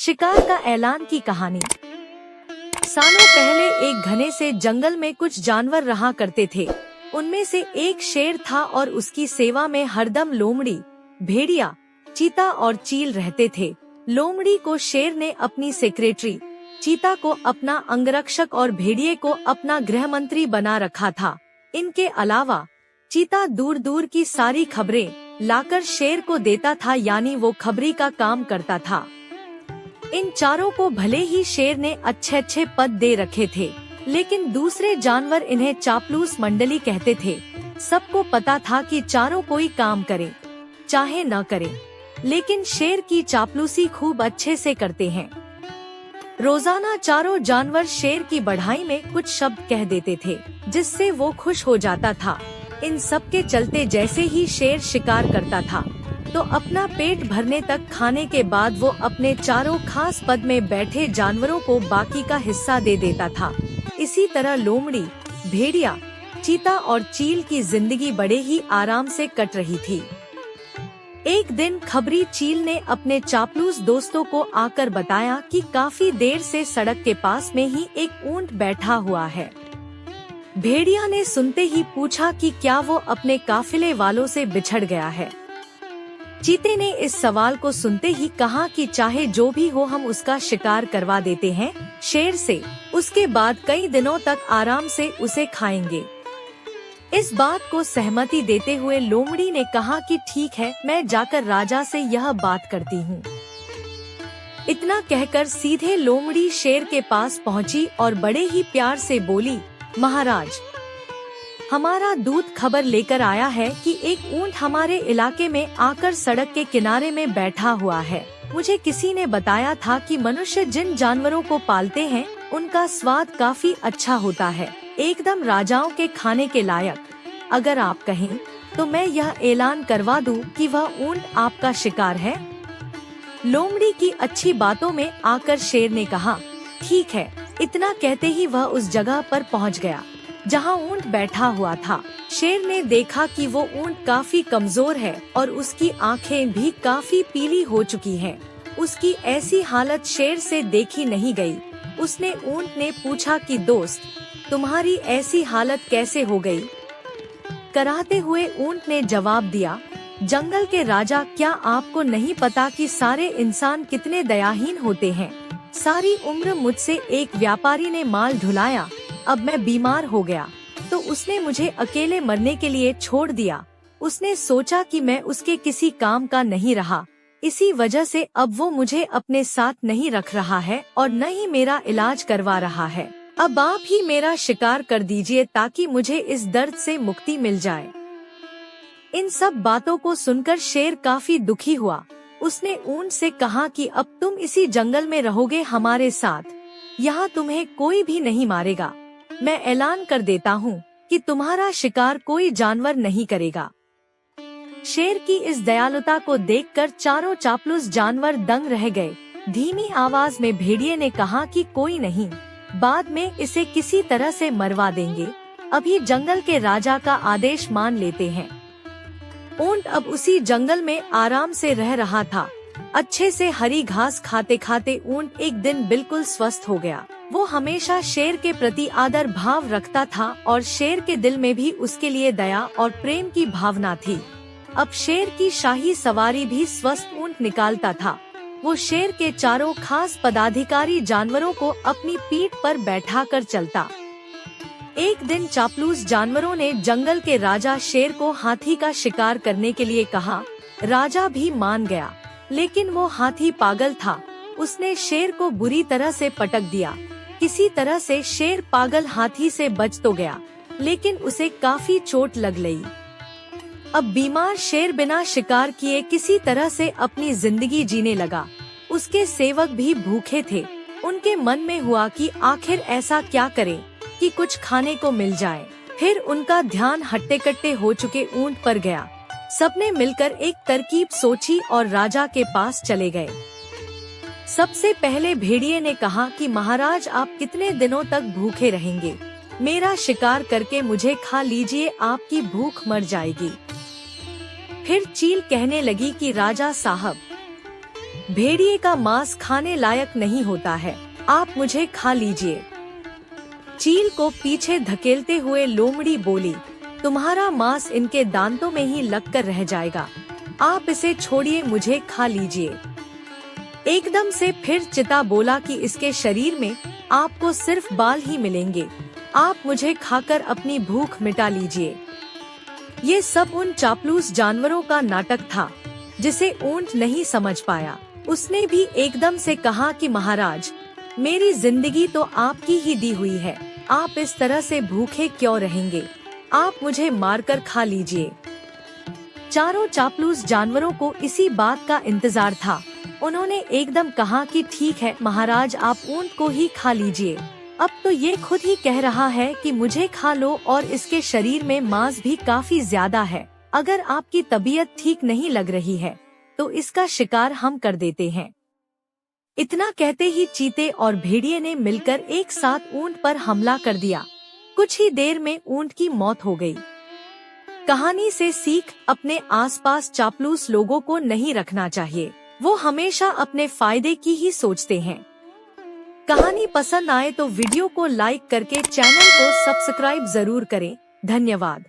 शिकार का ऐलान की कहानी। सालों पहले एक घने से जंगल में कुछ जानवर रहा करते थे। उनमें से एक शेर था और उसकी सेवा में हरदम लोमड़ी, भेड़िया, चीता और चील रहते थे। लोमड़ी को शेर ने अपनी सेक्रेटरी, चीता को अपना अंगरक्षक और भेड़िए को अपना गृह मंत्री बना रखा था। इनके अलावा चीता दूर दूर की सारी खबरें लाकर शेर को देता था, यानी वो खबरी का काम करता था। इन चारों को भले ही शेर ने अच्छे अच्छे पद दे रखे थे, लेकिन दूसरे जानवर इन्हें चापलूस मंडली कहते थे। सबको पता था कि चारों कोई काम करे चाहे न करे, लेकिन शेर की चापलूसी खूब अच्छे से करते हैं। रोजाना चारों जानवर शेर की बढ़ाई में कुछ शब्द कह देते थे, जिससे वो खुश हो जाता था। इन सब के चलते जैसे ही शेर शिकार करता था तो अपना पेट भरने तक खाने के बाद वो अपने चारों खास पद में बैठे जानवरों को बाकी का हिस्सा दे देता था। इसी तरह लोमड़ी, भेड़िया, चीता और चील की जिंदगी बड़े ही आराम से कट रही थी। एक दिन खबरी चील ने अपने चापलूस दोस्तों को आकर बताया कि काफी देर से सड़क के पास में ही एक ऊंट बैठा हुआ है। भेड़िया ने सुनते ही पूछा कि क्या वो अपने काफिले वालों से बिछड़ गया है। चीते ने इस सवाल को सुनते ही कहा कि चाहे जो भी हो, हम उसका शिकार करवा देते हैं शेर से। उसके बाद कई दिनों तक आराम से उसे खाएंगे। इस बात को सहमति देते हुए लोमड़ी ने कहा कि ठीक है, मैं जाकर राजा से यह बात करती हूँ। इतना कहकर सीधे लोमड़ी शेर के पास पहुँची और बड़े ही प्यार से बोली, महाराज, हमारा दूत खबर लेकर आया है कि एक ऊंट हमारे इलाके में आकर सड़क के किनारे में बैठा हुआ है। मुझे किसी ने बताया था कि मनुष्य जिन जानवरों को पालते हैं उनका स्वाद काफी अच्छा होता है, एकदम राजाओं के खाने के लायक। अगर आप कहें तो मैं यह ऐलान करवा दूं कि वह ऊंट आपका शिकार है। लोमड़ी की अच्छी बातों में आकर शेर ने कहा, ठीक है। इतना कहते ही वह उस जगह पर पहुंच गया जहां ऊंट बैठा हुआ था। शेर ने देखा कि वो ऊंट काफी कमजोर है और उसकी आंखें भी काफी पीली हो चुकी हैं। उसकी ऐसी हालत शेर से देखी नहीं गई। ऊंट ने पूछा कि दोस्त, तुम्हारी ऐसी हालत कैसे हो गई? कराहते हुए ऊंट ने जवाब दिया, जंगल के राजा, क्या आपको नहीं पता कि सारे इंसान कितने दयाहीन होते हैं? सारी उम्र मुझसे एक व्यापारी ने माल ढुलाया, अब मैं बीमार हो गया तो उसने मुझे अकेले मरने के लिए छोड़ दिया। उसने सोचा कि मैं उसके किसी काम का नहीं रहा, इसी वजह से अब वो मुझे अपने साथ नहीं रख रहा है और न ही मेरा इलाज करवा रहा है। अब आप ही मेरा शिकार कर दीजिए ताकि मुझे इस दर्द से मुक्ति मिल जाए। इन सब बातों को सुनकर शेर काफी दुखी हुआ। उसने ऊंट से कहा कि अब तुम इसी जंगल में रहोगे हमारे साथ, यहाँ तुम्हें कोई भी नहीं मारेगा। मैं ऐलान कर देता हूँ कि तुम्हारा शिकार कोई जानवर नहीं करेगा। शेर की इस दयालुता को देखकर चारों चापलूस जानवर दंग रह गए। धीमी आवाज में भेड़िए ने कहा कि कोई नहीं, बाद में इसे किसी तरह से मरवा देंगे, अभी जंगल के राजा का आदेश मान लेते हैं। ऊंट अब उसी जंगल में आराम से रह रहा था। अच्छे से हरी घास खाते खाते ऊंट एक दिन बिल्कुल स्वस्थ हो गया। वो हमेशा शेर के प्रति आदर भाव रखता था और शेर के दिल में भी उसके लिए दया और प्रेम की भावना थी। अब शेर की शाही सवारी भी स्वस्थ ऊंट निकालता था। वो शेर के चारों खास पदाधिकारी जानवरों को अपनी पीठ पर बैठाकर चलता। एक दिन चापलूस जानवरों ने जंगल के राजा शेर को हाथी का शिकार करने के लिए कहा। राजा भी मान गया, लेकिन वो हाथी पागल था। उसने शेर को बुरी तरह से पटक दिया। किसी तरह से शेर पागल हाथी से बच तो गया, लेकिन उसे काफी चोट लग गई। अब बीमार शेर बिना शिकार किए किसी तरह से अपनी जिंदगी जीने लगा। उसके सेवक भी भूखे थे। उनके मन में हुआ कि आखिर ऐसा क्या करें कि कुछ खाने को मिल जाए। फिर उनका ध्यान हट्टे कट्टे हो चुके ऊंट पर गया। सबने मिलकर एक तरकीब सोची और राजा के पास चले गए। सबसे पहले भेड़िए ने कहा कि महाराज, आप कितने दिनों तक भूखे रहेंगे? मेरा शिकार करके मुझे खा लीजिए, आपकी भूख मर जाएगी। फिर चील कहने लगी कि राजा साहब, भेड़िए का मांस खाने लायक नहीं होता है, आप मुझे खा लीजिए। चील को पीछे धकेलते हुए लोमड़ी बोली, तुम्हारा मांस इनके दांतों में ही लगकर रह जाएगा, आप इसे छोड़िए, मुझे खा लीजिए। एकदम से फिर चिता बोला कि इसके शरीर में आपको सिर्फ बाल ही मिलेंगे, आप मुझे खाकर अपनी भूख मिटा लीजिए। ये सब उन चापलूस जानवरों का नाटक था जिसे ऊंट नहीं समझ पाया। उसने भी एकदम से कहा कि महाराज, मेरी जिंदगी तो आपकी ही दी हुई है, आप इस तरह से भूखे क्यों रहेंगे, आप मुझे मारकर खा लीजिए। चारों चापलूस जानवरों को इसी बात का इंतजार था। उन्होंने एकदम कहा कि ठीक है महाराज, आप ऊंट को ही खा लीजिए, अब तो ये खुद ही कह रहा है कि मुझे खा लो और इसके शरीर में मांस भी काफी ज्यादा है। अगर आपकी तबीयत ठीक नहीं लग रही है तो इसका शिकार हम कर देते हैं। इतना कहते ही चीते और भेड़िए ने मिलकर एक साथ ऊंट पर हमला कर दिया। कुछ ही देर में ऊंट की मौत हो गई। कहानी से सीख, अपने आसपास चापलूस लोगों को नहीं रखना चाहिए, वो हमेशा अपने फायदे की ही सोचते हैं। कहानी पसंद आए तो वीडियो को लाइक करके चैनल को सब्सक्राइब जरूर करें। धन्यवाद।